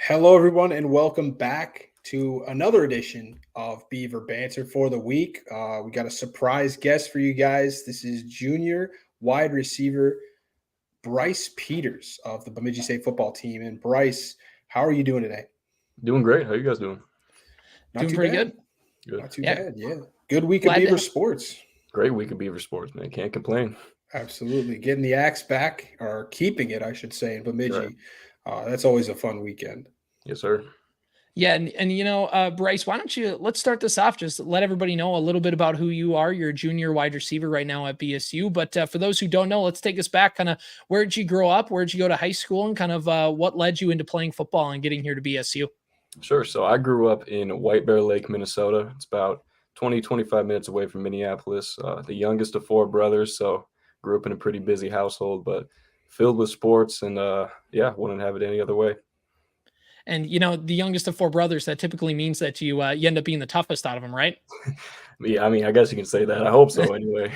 Hello, everyone, and welcome back to another edition of Beaver Banter for the week. We got a surprise guest for you guys. This is junior wide receiver Brice Peters of the Bemidji State football team. And Brice, how are you doing today? Doing great. How you guys doing? Not Doing too pretty bad. good. Good. Not too Yeah. bad. Yeah. Good week of Glad to Beaver have- sports. Great week of Beaver sports, man. Can't complain. Absolutely. Getting the axe back, or keeping it, I should say, in Bemidji. That's always a fun weekend. Yes, sir. Yeah, and Brice, let's start this off. Just let everybody know a little bit about who you are. You're a junior wide receiver right now at BSU. But for those who don't know, let's take us back. Kind of, where did you grow up? Where did you go to high school? And kind of what led you into playing football and getting here to BSU? Sure. So I grew up in White Bear Lake, Minnesota. It's about 20, 25 minutes away from Minneapolis. The youngest of four brothers. So grew up in a pretty busy household, but filled with sports. And wouldn't have it any other way. And, the youngest of four brothers, that typically means that you end up being the toughest out of them, right? Yeah, I mean, I guess you can say that. I hope so anyway.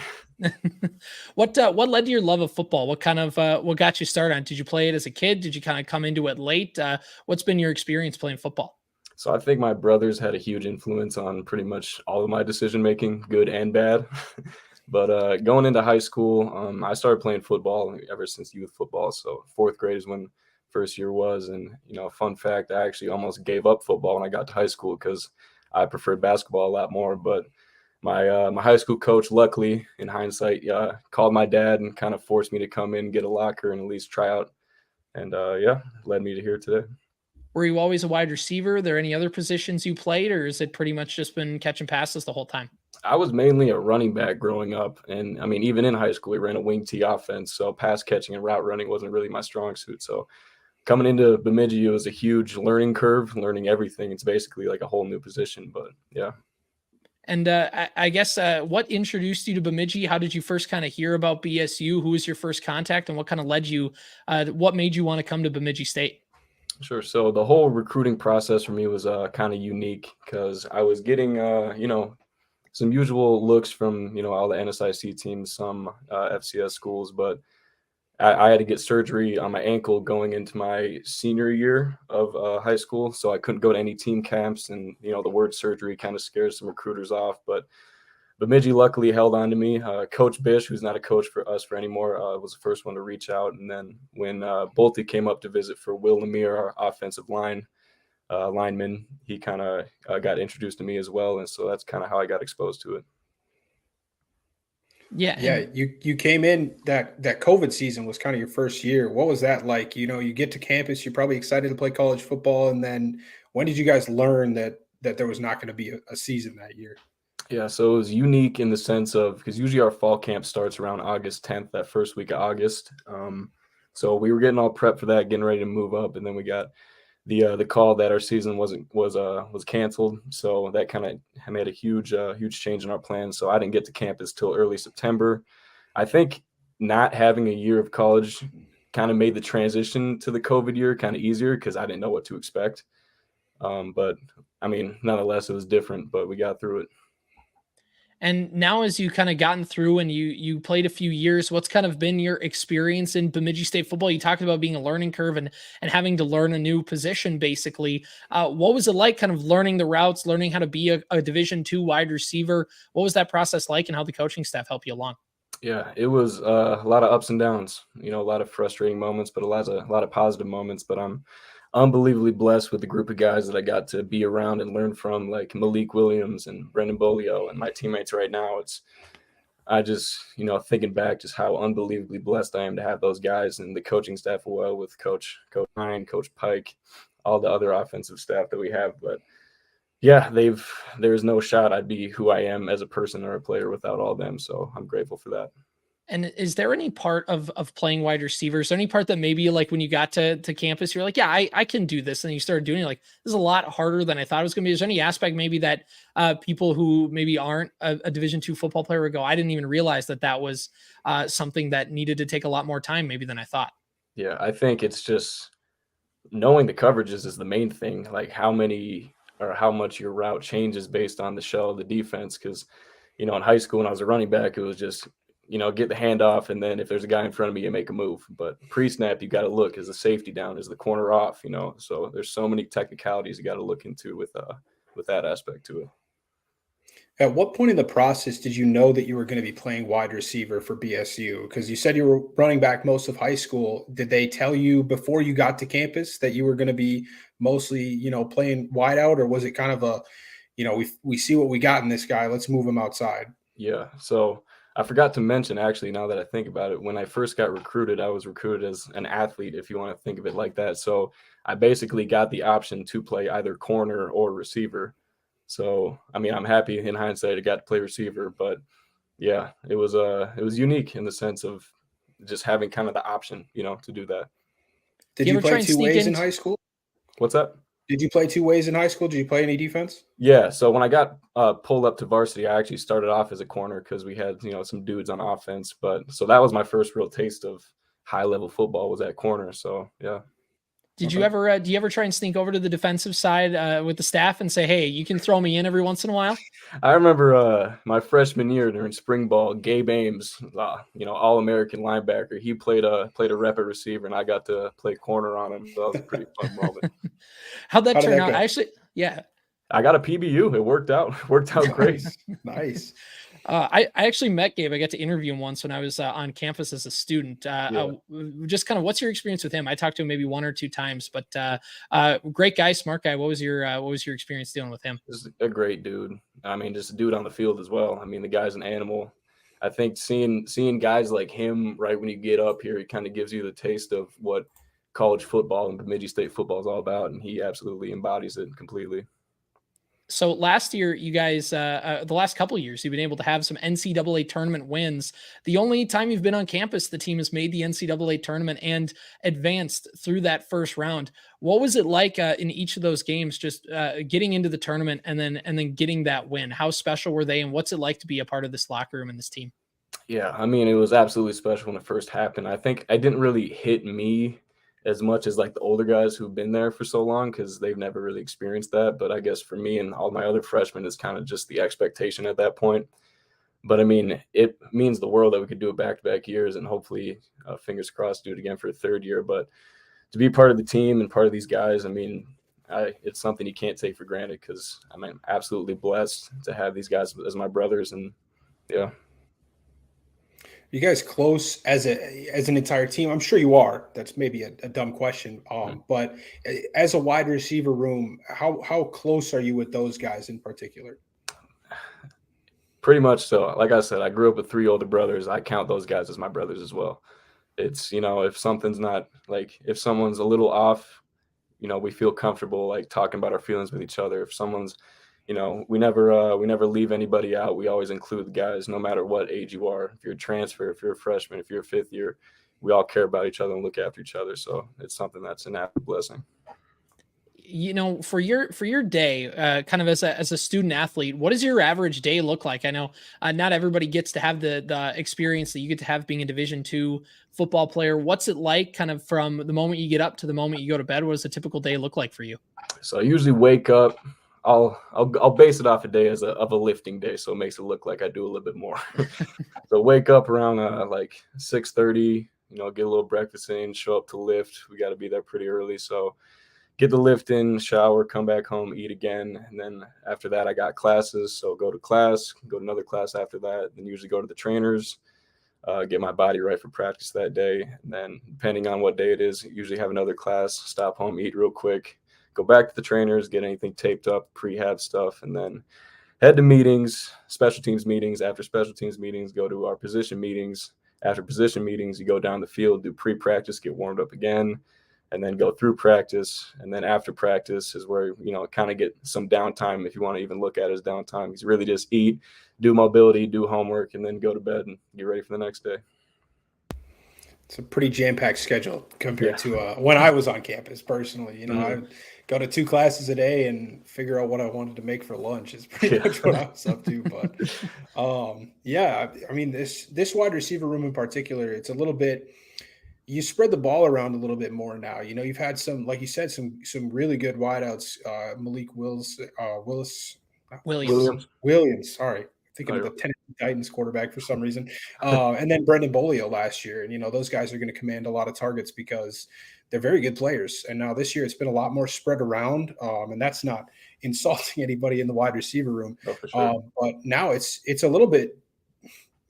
What led to your love of football? What kind of what got you started on? Did you play it as a kid? Did you kind of come into it late? What's been your experience playing football? So I think my brothers had a huge influence on pretty much all of my decision making, good and bad. But going into high school, I started playing football ever since youth football. So fourth grade is when first year was. And, fun fact, I actually almost gave up football when I got to high school because I preferred basketball a lot more. But my high school coach, luckily, in hindsight, called my dad and kind of forced me to come in, get a locker, and at least try out. And, led me to here today. Were you always a wide receiver? Are there any other positions you played, or is it pretty much just been catching passes the whole time? I was mainly a running back growing up. And, I mean, even in high school, we ran a wing T offense. So pass catching and route running wasn't really my strong suit. So coming into Bemidji, it was a huge learning curve, learning everything. It's basically like a whole new position, but yeah. And I guess what introduced you to Bemidji? How did you first kind of hear about BSU? Who was your first contact, and what kind of led you? What made you want to come to Bemidji State? Sure. So the whole recruiting process for me was kind of unique because I was getting, some usual looks from, all the NSIC teams, some FCS schools, but I had to get surgery on my ankle going into my senior year of high school. So I couldn't go to any team camps, and, the word surgery kind of scares some recruiters off, but Bemidji luckily held on to me. Coach Bish, who's not a coach for us anymore, was the first one to reach out. And then when Bolte came up to visit for Will Lemire, our offensive lineman, he kind of got introduced to me as well. And so that's kind of how I got exposed to it. Yeah, you came in that COVID season was kind of your first year. What was that like? You get to campus, you're probably excited to play college football, and then when did you guys learn that there was not going to be a season that year? Yeah, so it was unique in the sense of, because usually our fall camp starts around August 10th, that first week of August. So we were getting all prepped for that, getting ready to move up, and then we got the call that our season was canceled. So that kind of made a huge change in our plans. So I didn't get to campus till early September. I think not having a year of college kind of made the transition to the COVID year kind of easier because I didn't know what to expect. But I mean, nonetheless, it was different, but we got through it. And now, as you kind of gotten through and you played a few years, what's kind of been your experience in Bemidji State football? You talked about being a learning curve and having to learn a new position, basically. What was it like kind of learning the routes, learning how to be a Division II wide receiver? What was that process like, and how the coaching staff helped you along? Yeah, it was a lot of ups and downs, a lot of frustrating moments, but a lot of positive moments. But I'm unbelievably blessed with the group of guys that I got to be around and learn from, like Malik Williams and Brendan Bolio and my teammates right now. I just, thinking back, just how unbelievably blessed I am to have those guys and the coaching staff as well, with Coach Ryan, Coach Pike, all the other offensive staff that we have. But yeah, there's no shot I'd be who I am as a person or a player without all of them. So I'm grateful for that. And is there any part of playing wide receivers, any part that maybe like when you got to campus, you're like, yeah, I can do this. And you started doing it, like, this is a lot harder than I thought it was going to be. Is there any aspect maybe that people who maybe aren't a Division II football player would go, I didn't even realize that was something that needed to take a lot more time maybe than I thought? Yeah, I think it's just knowing the coverages is the main thing, like how many or how much your route changes based on the shell of the defense. Because, in high school when I was a running back, it was just get the handoff, and then if there's a guy in front of me, you make a move. But pre-snap, you got to look, is the safety down, is the corner off, So there's so many technicalities you got to look into with that aspect to it. At what point in the process did you know that you were going to be playing wide receiver for BSU? Because you said you were running back most of high school. Did they tell you before you got to campus that you were going to be mostly, playing wide out, or was it kind of a, we see what we got in this guy, let's move him outside? Yeah. So I forgot to mention, actually, now that I think about it, when I first got recruited, I was recruited as an athlete, if you want to think of it like that. So I basically got the option to play either corner or receiver. So, I mean, I'm happy in hindsight I got to play receiver, but yeah, it was unique in the sense of just having kind of the option, to do that. Did you play two ways in high school? What's that? Did you play two ways in high school? Did you play any defense? Yeah. So when I got pulled up to varsity, I actually started off as a corner because we had, some dudes on offense. But so that was my first real taste of high level football, was at corner. So, yeah. Did you ever, do you ever try and sneak over to the defensive side with the staff and say, hey, you can throw me in every once in a while? I remember my freshman year during spring ball, Gabe Ames, All-American linebacker. He played a rep at receiver, and I got to play corner on him. So that was a pretty fun moment. How'd that turn out? I got a PBU. It worked out. It worked out great. Nice. I actually met Gabe. I got to interview him once when I was on campus as a student. Just kind of, what's your experience with him? I talked to him maybe one or two times, but great guy, smart guy. What was your experience dealing with him? Just a great dude. I mean, just a dude on the field as well. I mean, the guy's an animal. I think seeing guys like him right when you get up here, it kind of gives you the taste of what college football and Bemidji State football is all about, and he absolutely embodies it completely. So last year, you guys, the last couple of years, you've been able to have some NCAA tournament wins. The only time you've been on campus, the team has made the NCAA tournament and advanced through that first round. What was it like in each of those games, just getting into the tournament and then getting that win? How special were they, and what's it like to be a part of this locker room and this team? Yeah, I mean, it was absolutely special when it first happened. I think it didn't really hit me as much as like the older guys who've been there for so long, because they've never really experienced that. But I guess for me and all my other freshmen, it's kind of just the expectation at that point. But I mean, it means the world that we could do it back-to-back years, and hopefully, fingers crossed, do it again for a third year. But to be part of the team and part of these guys, I mean, it's something you can't take for granted, because I'm absolutely blessed to have these guys as my brothers. And yeah. You guys close as an entire team? I'm sure you are. That's maybe a dumb question. But as a wide receiver room, how close are you with those guys in particular? Pretty much so. Like I said, I grew up with 3 older brothers. I count those guys as my brothers as well. It's, if something's not, like, if someone's a little off, we feel comfortable like talking about our feelings with each other. If someone's, we never leave anybody out. We always include the guys, no matter what age you are. If you're a transfer, if you're a freshman, if you're a 5th year, we all care about each other and look after each other. So it's something that's an absolute blessing. For your day, kind of as a student athlete, what does your average day look like? I know not everybody gets to have the experience that you get to have being a Division II football player. What's it like kind of from the moment you get up to the moment you go to bed? What does a typical day look like for you? So I usually wake up. I'll base it off a day of a lifting day, so it makes it look like I do a little bit more. So wake up around like 6:30, get a little breakfast in, show up to lift. We got to be there pretty early, so get the lift in, shower, come back home, eat again, and then after that I got classes, so go to class, go to another class after that, then usually go to the trainers, get my body right for practice that day, and then depending on what day it is, usually have another class, stop home, eat real quick, go back to the trainers, get anything taped up, prehab stuff, and then head to meetings, special teams meetings. After special teams meetings, go to our position meetings. After position meetings, you go down the field, do pre-practice, get warmed up again, and then go through practice. And then after practice is where, kind of get some downtime, if you want to even look at it as downtime. You really just eat, do mobility, do homework, and then go to bed and get ready for the next day. It's a pretty jam-packed schedule compared to when I was on campus personally. I go to 2 classes a day and figure out what I wanted to make for lunch is pretty much what I was up to. But I mean, this wide receiver room in particular, it's a little bit, you spread the ball around a little bit more now. You've had some, like you said, some really good wideouts. Malik Williams. Sorry, thinking of the Tennessee Titans quarterback for some reason. And then Brendan Bolio last year. And, those guys are going to command a lot of targets because they're very good players. And now this year it's been a lot more spread around. And that's not insulting anybody in the wide receiver room. Oh, for sure. But now it's a little bit,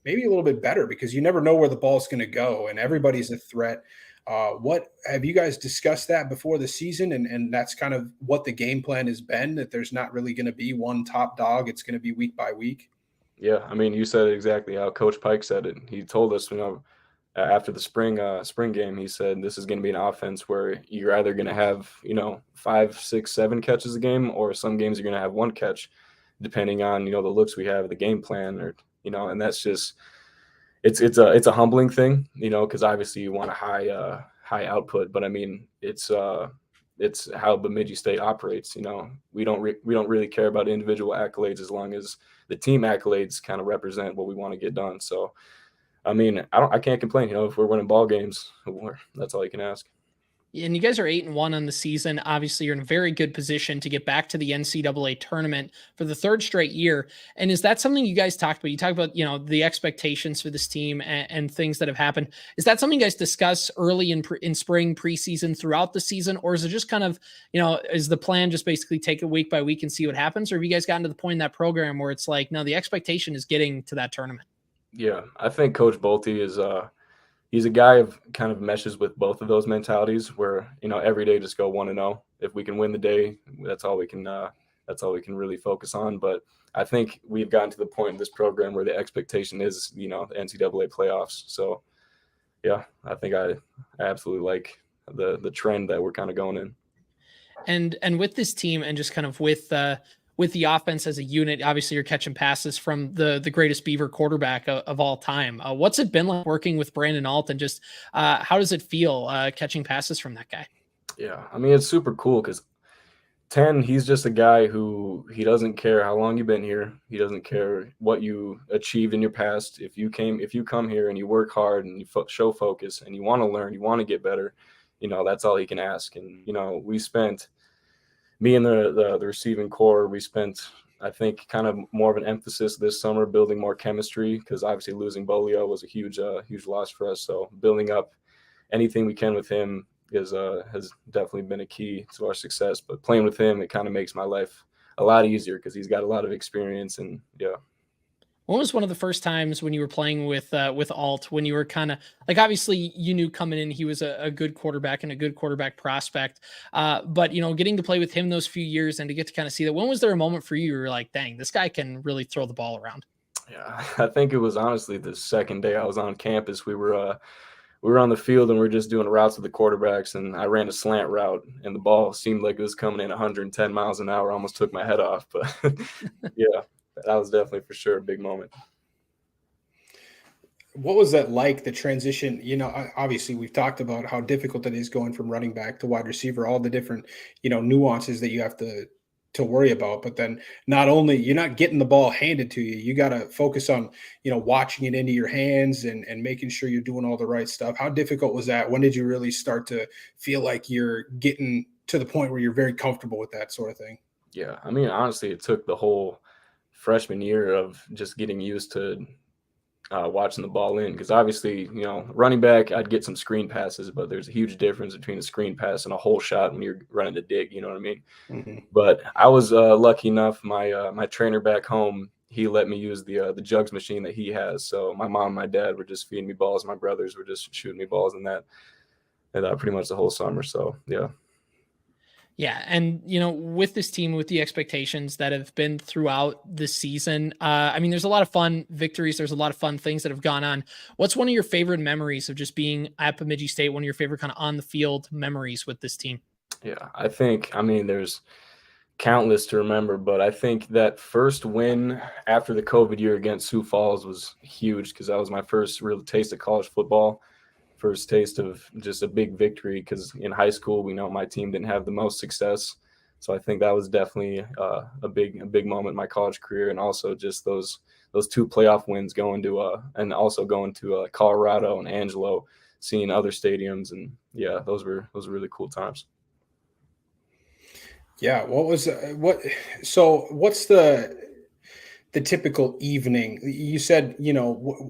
maybe a little bit better because you never know where the ball's going to go and everybody's a threat. What have you guys discussed that before the season? And that's kind of what the game plan has been, that there's not really going to be one top dog. It's going to be week by week. Yeah. I mean, you said it exactly how Coach Pike said it. He told us, after the spring game, he said, this is going to be an offense where you're either going to have, 5, 6, 7 catches a game, or some games you're going to have 1 catch, depending on, the looks we have, the game plan, or, and that's just, it's a humbling thing, because obviously you want a high output, but I mean, it's how Bemidji State operates. We don't really care about individual accolades as long as the team accolades kind of represent what we want to get done. So, I mean, I can't complain. If we're winning ball games, that's all you can ask. And you guys are 8-1 on the season. Obviously, you're in a very good position to get back to the NCAA tournament for the 3rd straight year. And is that something you guys talked about? You talked about, the expectations for this team and things that have happened. Is that something you guys discuss early in spring, preseason, throughout the season? Or is it just kind of, is the plan just basically take it week by week and see what happens? Or have you guys gotten to the point in that program where it's like, no, the expectation is getting to that tournament? Yeah, I think Coach Bolte is he's a guy who kind of meshes with both of those mentalities where, every day just go 1-0. If we can win the day, that's all we can really focus on. But I think we've gotten to the point in this program where the expectation is, the NCAA playoffs. So yeah, I think I absolutely like the trend that we're kind of going in. And with this team and just kind of with the offense as a unit, obviously you're catching passes from the greatest Beaver quarterback of all time. What's it been like working with Brandon Alt, and just how does it feel catching passes from that guy? Yeah, I mean, it's super cool because 10, he's just a guy who he doesn't care how long you've been here. He doesn't care what you achieved in your past. If you come here and you work hard and you show focus and you want to learn, you want to get better, that's all he can ask. And, we spent, me and the receiving core, we spent, I think, kind of more of an emphasis this summer building more chemistry, because obviously losing Bolio was a huge loss for us. So building up anything we can with him has definitely been a key to our success. But playing with him, it kind of makes my life a lot easier because he's got a lot of experience. And yeah. When was one of the first times when you were playing with Alt, when you were kind of like, obviously you knew coming in he was a good quarterback and a good quarterback prospect, but getting to play with him those few years and to get to kind of see that, when was there a moment for you were like, dang, this guy can really throw the ball around? Yeah, I think it was honestly the second day I was on campus. We were on the field and we were just doing routes with the quarterbacks, and I ran a slant route and the ball seemed like it was coming in 110 miles an hour. I almost took my head off, but yeah. That was definitely for sure a big moment. What was that like, the transition? Obviously we've talked about how difficult it is going from running back to wide receiver, all the different, nuances that you have to worry about. But then not only you're not getting the ball handed to you, you got to focus on, watching it into your hands and making sure you're doing all the right stuff. How difficult was that? When did you really start to feel like you're getting to the point where you're very comfortable with that sort of thing? Yeah. I mean, honestly, it took the whole freshman year of just getting used to watching the ball in, because obviously, running back, I'd get some screen passes, but there's a huge difference between a screen pass and a whole shot when you're running a dig, you know what I mean? Mm-hmm. But I was lucky enough, my trainer back home, he let me use the jugs machine that he has. So my mom and my dad were just feeding me balls. My brothers were just shooting me balls and pretty much the whole summer. So yeah. Yeah. And, with this team, with the expectations that have been throughout the season, I mean, there's a lot of fun victories. There's a lot of fun things that have gone on. What's one of your favorite memories of just being at Bemidji State? One of your favorite kind of on the field memories with this team? Yeah, I mean, there's countless to remember, but I think that first win after the COVID year against Sioux Falls was huge, because that was my first real taste of college football. First taste of just a big victory, because in high school, we know my team didn't have the most success. So I think that was definitely a big moment in my college career. And also just those 2 playoff wins going to Colorado and Angelo, seeing other stadiums. And yeah, those were really cool times. Yeah. What's the the typical evening? You said,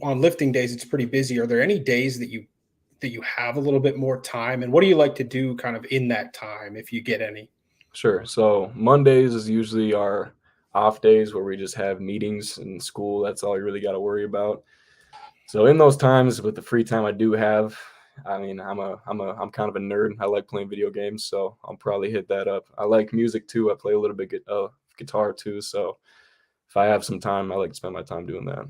on lifting days, it's pretty busy. Are there any days that you have a little bit more time? And what do you like to do kind of in that time, if you get any? Sure. So Mondays is usually our off days where we just have meetings in school. That's all you really got to worry about. So in those times with the free time I do have, I mean, I'm kind of a nerd. I like playing video games, so I'll probably hit that up. I like music too. I play a little bit guitar too. So if I have some time, I like to spend my time doing that.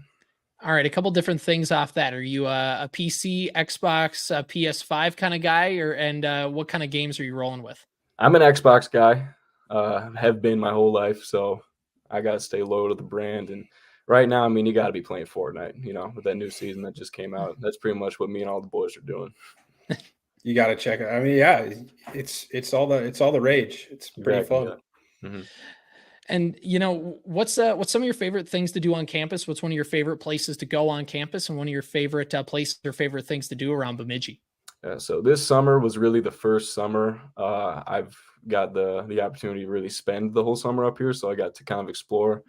All right, a couple different things off that. Are you a PC, Xbox, PS5 kind of guy, and what kind of games are you rolling with? I'm an Xbox guy. Have been my whole life, so I gotta stay loyal to the brand. And right now, I mean, you got to be playing Fortnite. With that new season that just came out. That's pretty much what me and all the boys are doing. You got to check it. I mean, yeah, it's all the rage. It's pretty Exactly, fun. yeah. Mm-hmm. And what's some of your favorite things to do on campus? What's one of your favorite places to go on campus, and one of your favorite places or favorite things to do around Bemidji? So this summer was really the first summer I've got the opportunity to really spend the whole summer up here. So I got to kind of explore.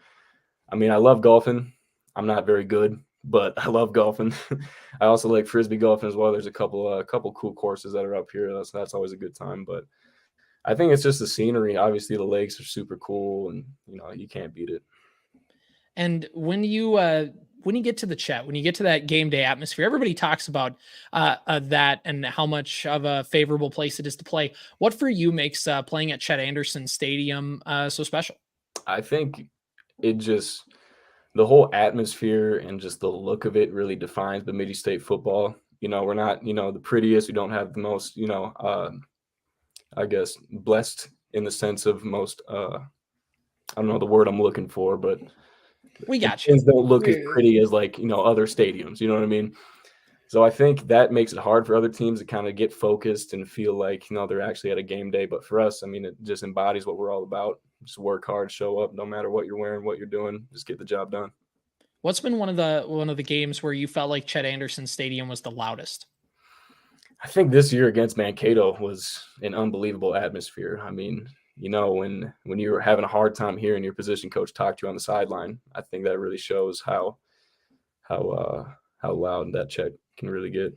I mean, I love golfing. I'm not very good, but I love golfing. I also like frisbee golfing as well. There's a couple cool courses that are up here. That's always a good time. But I think it's just the scenery. Obviously, the lakes are super cool, and you can't beat it. And when you get to the Chet, when you get to that game day atmosphere, everybody talks about that and how much of a favorable place it is to play. What for you makes playing at Chet Anderson Stadium so special? I think the whole atmosphere and just the look of it really defines Bemidji State football. We're not, the prettiest. We don't have the most, I guess, blessed in the sense of most, I don't know the word I'm looking for, but we got you. Things don't look as pretty as other stadiums. You know what I mean? So I think that makes it hard for other teams to kind of get focused and feel like, they're actually at a game day. But for us, I mean, it just embodies what we're all about. Just work hard, show up, no matter what you're wearing, what you're doing, just get the job done. What's been one of the games where you felt like Chet Anderson Stadium was the loudest? I think this year against Mankato was an unbelievable atmosphere. I mean, when you're having a hard time hearing your position coach talk to you on the sideline, I think that really shows how loud that Chet can really get.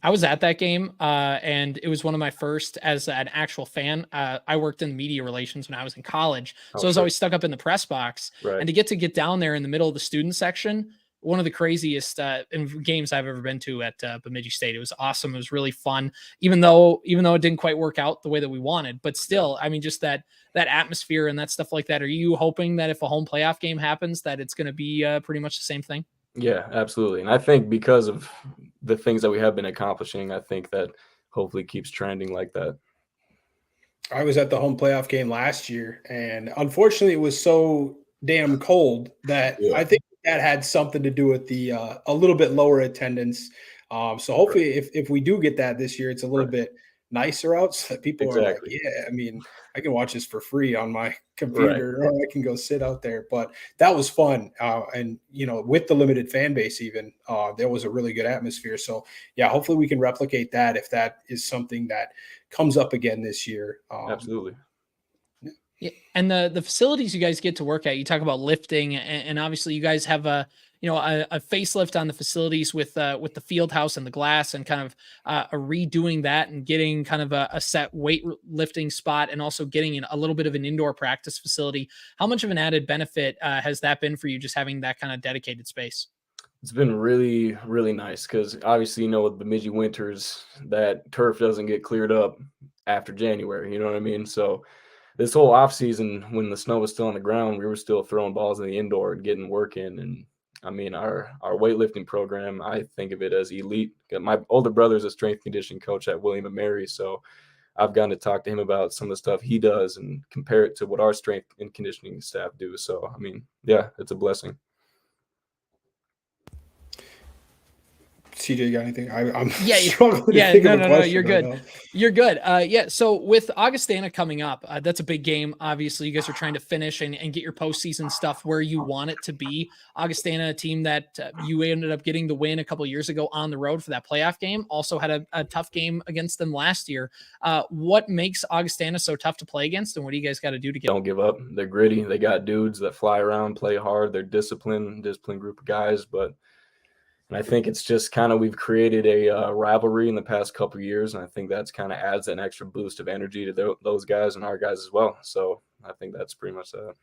I was at that game, and it was one of my first as an actual fan. I worked in media relations when I was in college, so I was always stuck up in the press box. Right. And to get down there in the middle of the student section, one of the craziest games I've ever been to at Bemidji State. It was awesome. It was really fun, even though it didn't quite work out the way that we wanted. But still, I mean, just that atmosphere and that stuff like that. Are you hoping that if a home playoff game happens, that it's going to be pretty much the same thing? Yeah, absolutely. And I think because of the things that we have been accomplishing, I think that hopefully keeps trending like that. I was at the home playoff game last year, and unfortunately it was so damn cold that I think that had something to do with the a little bit lower attendance. So hopefully if we do get that this year, it's a little bit nicer out so that people are like, yeah, I mean, I can watch this for free on my computer or I can go sit out there. But that was fun. And, with the limited fan base even, there was a really good atmosphere. So, yeah, hopefully we can replicate that if that is something that comes up again this year. Absolutely. Yeah. And the facilities you guys get to work at, you talk about lifting, and obviously you guys have a facelift on the facilities with the field house and the glass, and kind of a redoing that and getting kind of a set weight lifting spot, and also getting in a little bit of an indoor practice facility. How much of an added benefit has that been for you, just having that kind of dedicated space? It's been really, really nice because obviously, with Bemidji winters, that turf doesn't get cleared up after January. You know what I mean? So this whole off season, when the snow was still on the ground, we were still throwing balls in the indoor and getting work in. And I mean, our weightlifting program, I think of it as elite. My older brother's a strength conditioning coach at William & Mary, so I've gotten to talk to him about some of the stuff he does and compare it to what our strength and conditioning staff do. So, I mean, yeah, it's a blessing. CJ, got anything? I'm Yeah, struggling to yeah, think no, of a no, no, question you're right good. now. You're good. Yeah, so with Augustana coming up, that's a big game. Obviously, you guys are trying to finish and get your postseason stuff where you want it to be. Augustana, a team that you ended up getting the win a couple years ago on the road for that playoff game, also had a tough game against them last year. What makes Augustana so tough to play against, and what do you guys got to do to get? Don't give up. They're gritty. They got dudes that fly around, play hard. They're disciplined group of guys, and I think it's just kind of we've created a rivalry in the past couple of years, and I think that's kind of adds an extra boost of energy to those guys and our guys as well. So I think that's pretty much that.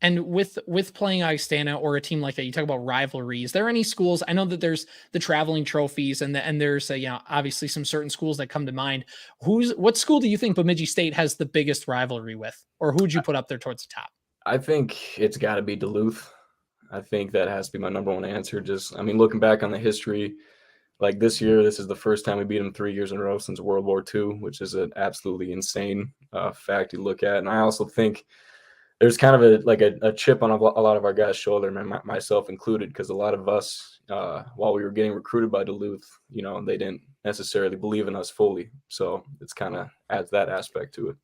And with playing Augustana or a team like that, you talk about rivalry. Is there any schools? I know that there's the traveling trophies, and there's obviously some certain schools that come to mind. What school do you think Bemidji State has the biggest rivalry with, or who would you put up there towards the top? I think it's got to be Duluth. I think that has to be my number one answer. Looking back on the history, like this year, this is the first time we beat them 3 years in a row since World War II, which is an absolutely insane fact to look at. And I also think there's kind of a chip on a lot of our guys' shoulder, myself included, because a lot of us, while we were getting recruited by Duluth, they didn't necessarily believe in us fully. So it's kind of adds that aspect to it.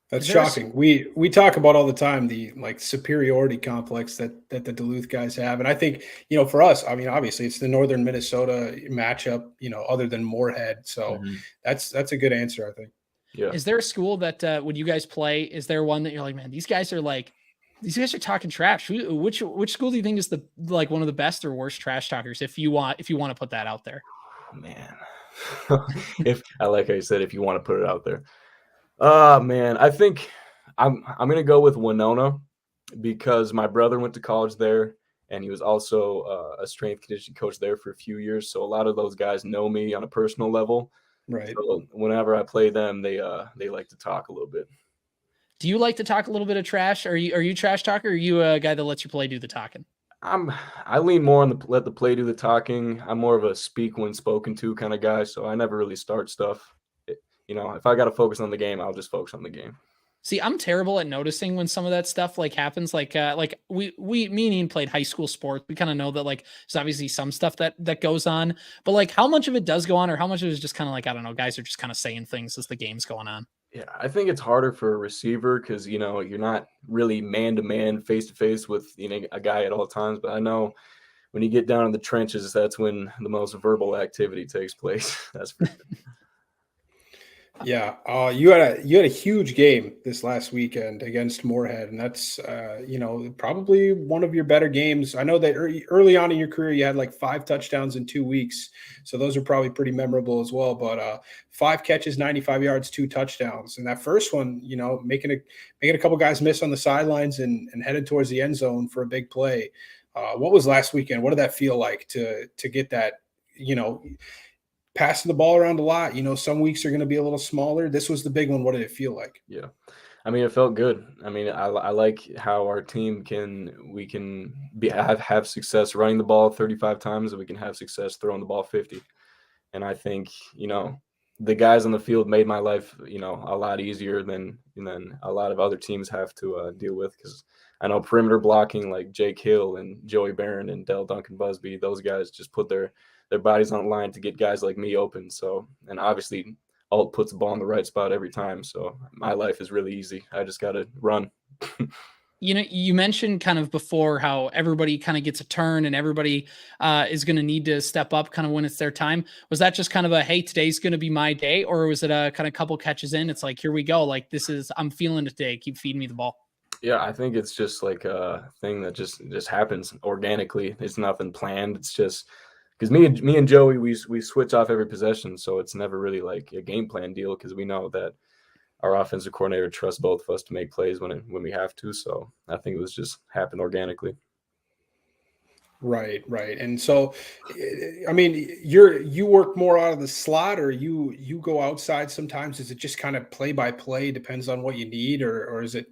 That's shocking. We talk about all the time the superiority complex that the Duluth guys have, and I think for us, obviously it's the Northern Minnesota matchup, other than Moorhead. So that's a good answer, I think. Yeah. Is there a school that when you guys play, is there one that you're like, man, these guys are talking trash? Which school do you think is the one of the best or worst trash talkers? If you want to put that out there, man. If I like how you said, if you want to put it out there. Man, I think I'm gonna go with Winona because my brother went to college there and he was also a strength conditioning coach there for a few years. So a lot of those guys know me on a personal level. Right. So whenever I play them, they like to talk a little bit. Do you like to talk a little bit of trash? Are you trash talker? Or are you a guy that lets your play do the talking? I lean more on let the play do the talking. I'm more of a speak when spoken to kind of guy, so I never really start stuff. If I got to focus on the game, I'll just focus on the game. See, I'm terrible at noticing when some of that stuff happens. Me and Ian played high school sports. We kind of know that there's obviously some stuff that goes on, but how much of it does go on, or how much of it is just kind of I don't know, guys are just kind of saying things as the game's going on. Yeah, I think it's harder for a receiver because you're not really man to man, face to face with a guy at all times. But I know when you get down in the trenches, that's when the most verbal activity takes place. That's for sure. Yeah, you had a huge game this last weekend against Moorhead, and that's probably one of your better games. I know that early on in your career you had 5 touchdowns in 2 weeks, so those are probably pretty memorable as well. But 5 catches, 95 yards, 2 touchdowns, and that first one, making a couple guys miss on the sidelines and headed towards the end zone for a big play. What was last weekend? What did that feel like to get that? Passing the ball around a lot. Some weeks are going to be a little smaller. This was the big one. What did it feel like? Yeah. It felt good. I like how our team can have success running the ball 35 times, and we can have success throwing the ball 50. And I think, the guys on the field made my life, a lot easier than a lot of other teams have to deal with, because I know perimeter blocking like Jake Hill and Joey Barron and Dell Duncan Busby, those guys just put their bodies on the line to get guys like me open. So, and obviously Alt puts the ball in the right spot every time. So my life is really easy. I just got to run. You mentioned kind of before how everybody kind of gets a turn and everybody is going to need to step up kind of when it's their time. Was that just kind of a, hey, today's going to be my day? Or was it a kind of couple catches in? It's here we go. I'm feeling it today. Keep feeding me the ball. Yeah, I think it's just a thing that just happens organically. It's nothing planned. It's just because me and Joey, we switch off every possession. So it's never really a game plan deal, because we know that our offensive coordinator trusts both of us to make plays when we have to. So I think it was just happened organically. Right. And so, you work more out of the slot, or you go outside sometimes? Is it just kind of play by play, depends on what you need, or is it,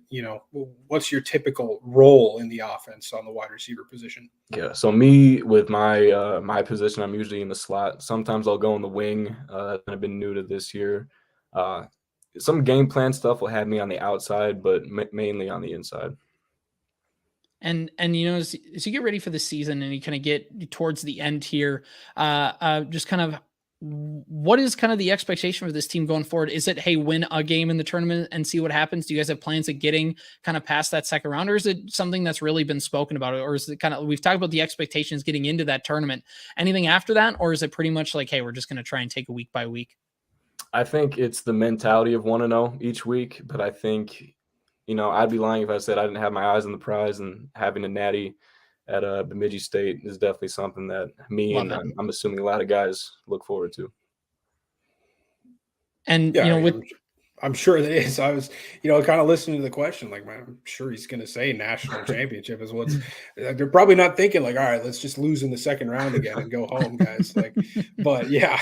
what's your typical role in the offense on the wide receiver position? Yeah. So me with my my position, I'm usually in the slot. Sometimes I'll go in the wing. That's kind of been new to this year. Some game plan stuff will have me on the outside, but mainly on the inside. And as you get ready for the season and you kind of get towards the end here, just kind of what is kind of the expectation for this team going forward? Is it, hey, win a game in the tournament and see what happens? Do you guys have plans of getting kind of past that second round, or is it something that's really been spoken about? Or is it kind of, we've talked about the expectations getting into that tournament, anything after that? Or is it pretty much like, hey, we're just going to try and take it week by week? I think it's the mentality of 1-0 each week, but I think, I'd be lying if I said I didn't have my eyes on the prize, and having a natty at Bemidji State is definitely something that me Love and it. I'm assuming a lot of guys look forward to. And, Yeah, with I'm sure it is. I was, kind of listening to the question, like, man, I'm sure he's going to say national championship is what's. They're probably not thinking like, all right, let's just lose in the second round again and go home, guys. Like, but yeah,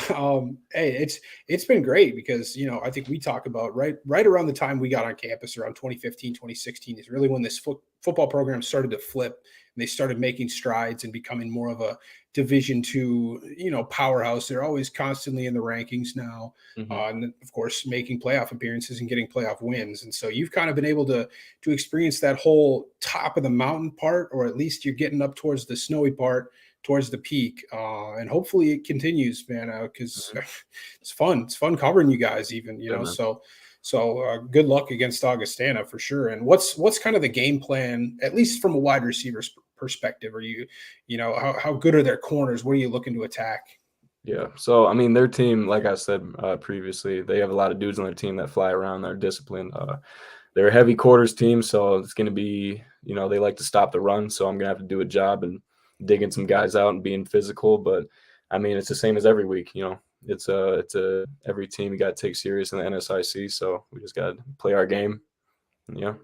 hey, it's been great because I think we talk about right around the time we got on campus around 2015, 2016 is really when this football program started to flip and they started making strides and becoming more of a Division II, powerhouse. They're always constantly in the rankings now. And of course, making playoff appearances and getting playoff wins. And so you've kind of been able to experience that whole top of the mountain part, or at least you're getting up towards the snowy part, towards the peak. And hopefully it continues, man, because it's fun. It's fun covering you guys even, Yeah, man. So good luck against Augustana for sure. And what's kind of the game plan, at least from a wide receiver's perspective? Are how good are their corners? What are you looking to attack? Yeah. So, I mean, their team, like I said previously, they have a lot of dudes on their team that fly around. They're disciplined. They're a heavy quarters team, so it's going to be, they like to stop the run. So I'm going to have to do a job and digging some guys out and being physical. But, I mean, it's the same as every week, It's every team you got to take serious in the NSIC. So we just got to play our game. Yeah.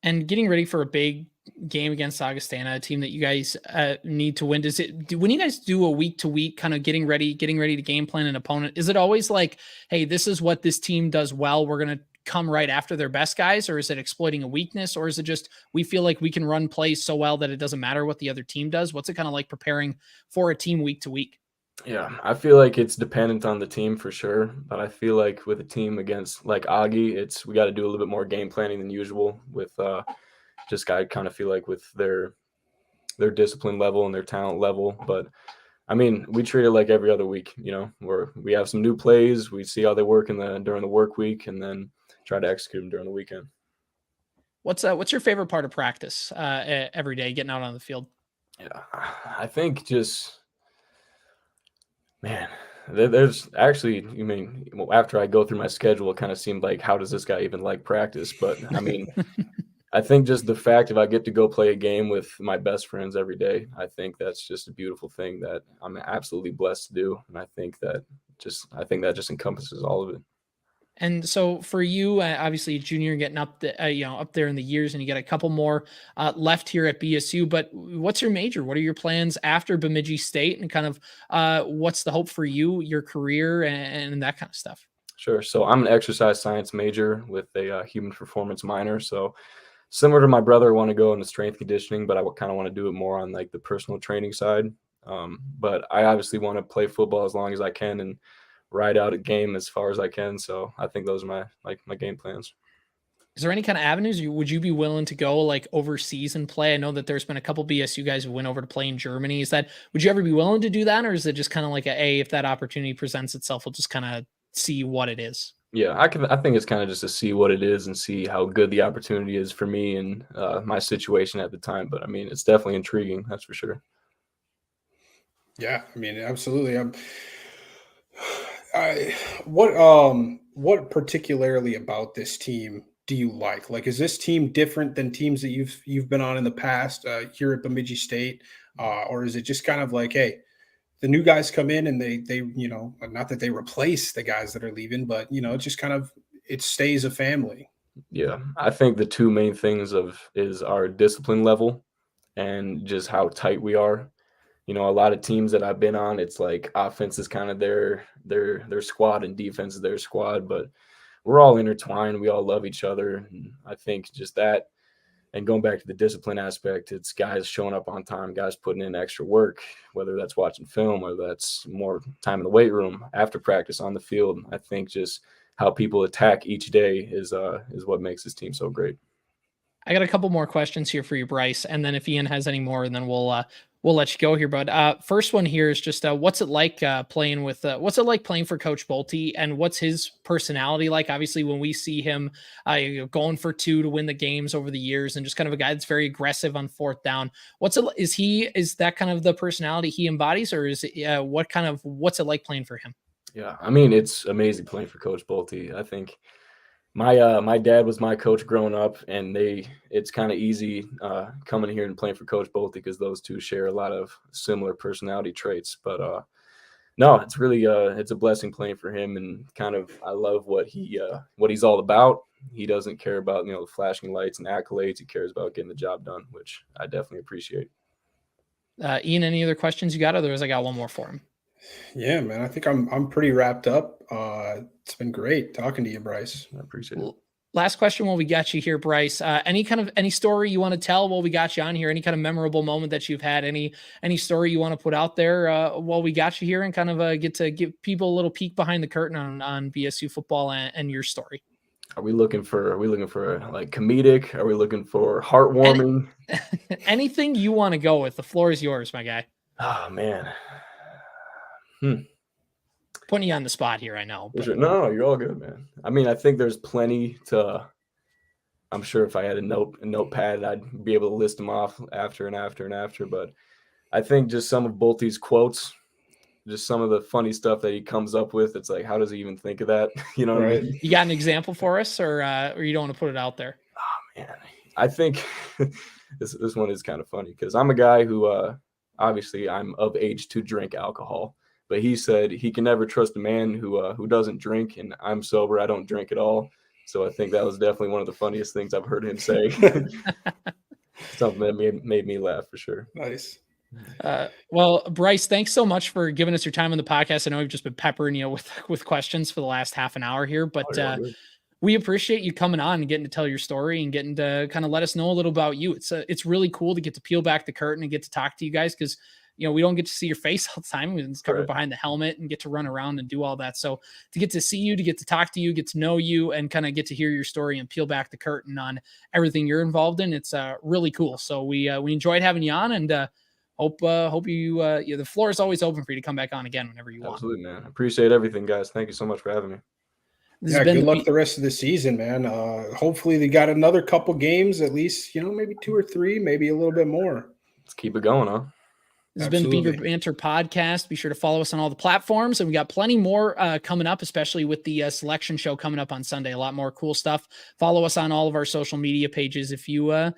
And getting ready for a big game against Augustana, a team that you guys need to win. When you guys do a week to week kind of getting ready to game plan an opponent, is it always like, hey, this is what this team does well, we're going to come right after their best guys? Or is it exploiting a weakness? Or is it just, we feel like we can run plays so well that it doesn't matter what the other team does? What's it kind of like preparing for a team week to week? Yeah, I feel like it's dependent on the team for sure, but I feel like with a team against like Augie, we got to do a little bit more game planning than usual with just I kind of feel like with their discipline level and their talent level. But I mean, we treat it like every other week, where we have some new plays, we see how they work during the work week, and then try to execute them during the weekend. What's your favorite part of practice every day, getting out on the field? Yeah, I think just, man, there's actually, after I go through my schedule, it kind of seemed like, how does this guy even like practice? But I mean, I think just the fact if I get to go play a game with my best friends every day, I think that's just a beautiful thing that I'm absolutely blessed to do. And I think that just encompasses all of it. And so for you, obviously junior, getting up up there in the years, and you get a couple more left here at BSU. But what's your major? What are your plans after Bemidji State, and kind of what's the hope for you, your career, and that kind of stuff? Sure. So I'm an exercise science major with a human performance minor. So similar to my brother, I want to go into strength conditioning, but I kind of want to do it more on like the personal training side. But I obviously want to play football as long as I can and ride out a game as far as I can. So I think those are my game plans. Is there any kind of avenues would you be willing to go like overseas and play? I know that there's been a couple BSU guys who went over to play in Germany. Would you ever be willing to do that? Or is it just kind of like if that opportunity presents itself, we'll just kind of see what it is? Yeah, I think it's kind of just to see what it is and see how good the opportunity is for me and my situation at the time. But I mean, it's definitely intriguing. That's for sure. Yeah, I mean, absolutely. What particularly about this team do you like? Like, is this team different than teams that you've been on in the past here at Bemidji State, or is it just kind of like, hey, the new guys come in and they not that they replace the guys that are leaving, but it's just kind of it stays a family. Yeah, I think the two main things is our discipline level and just how tight we are. A lot of teams that I've been on, it's like offense is kind of their squad and defense is their squad, but we're all intertwined. We all love each other. And I think just that, and going back to the discipline aspect, it's guys showing up on time, guys putting in extra work, whether that's watching film, whether that's more time in the weight room, after practice, on the field. I think just how people attack each day is what makes this team so great. I got a couple more questions here for you, Brice, and then if Ian has any more, and then we'll let you go here. But first one here is just what's it like playing for Coach Bolte, and what's his personality like? Obviously, when we see him going for two to win the games over the years, and just kind of a guy that's very aggressive on fourth down. Is that kind of the personality he embodies, or is it what's it like playing for him? Yeah, I mean, it's amazing playing for Coach Bolte. I think my dad was my coach growing up, and it's kind of easy coming here and playing for Coach Bolte because those two share a lot of similar personality traits. But no, it's really it's a blessing playing for him, and kind of I love what he's all about. He doesn't care about the flashing lights and accolades. He cares about getting the job done, which I definitely appreciate. Ian, any other questions you got? Otherwise, I got one more for him. Yeah, man, I think I'm pretty wrapped up. It's been great talking to you, Brice. I appreciate it. Last question while we got you here, Brice. Any story you want to tell while we got you on here? Any kind of memorable moment that you've had? Any story you want to put out there while we got you here, and kind of get to give people a little peek behind the curtain on BSU football and your story? Are we looking for like comedic? Are we looking for heartwarming? Anything you want to go with. The floor is yours, my guy. Oh man. Putting you on the spot here, I know. Sure. No, you're all good, man. I mean, I think there's plenty to. I'm sure if I had a notepad, I'd be able to list them off after and after and after. But I think just some of Bolte's quotes, just some of the funny stuff that he comes up with. It's like, how does he even think of that? You know what I mean? You got an example for us, or you don't want to put it out there? Oh man, I think this one is kind of funny because I'm a guy who obviously I'm of age to drink alcohol. But he said he can never trust a man who doesn't drink, and I'm sober. I don't drink at all. So I think that was definitely one of the funniest things I've heard him say. Something that made me laugh for sure. Nice. Well, Brice, thanks so much for giving us your time on the podcast. I know we've just been peppering you with questions for the last half an hour here, but we appreciate you coming on and getting to tell your story and getting to kind of let us know a little about you. It's really cool to get to peel back the curtain and get to talk to you guys, because we don't get to see your face all the time. It's covered behind the helmet and get to run around and do all that. So to get to see you, to get to talk to you, get to know you, and kind of get to hear your story and peel back the curtain on everything you're involved in, it's really cool. So we enjoyed having you on, and hope you the floor is always open for you to come back on again whenever you want. Absolutely, man. I appreciate everything, guys. Thank you so much for having me. Good luck the rest of the season, man. Hopefully they got another couple games, at least, maybe 2 or 3, maybe a little bit more. Let's keep it going, huh? This has been the Beaver Banter podcast. Be sure to follow us on all the platforms, and we got plenty more coming up, especially with the selection show coming up on Sunday. A lot more cool stuff. Follow us on all of our social media pages if you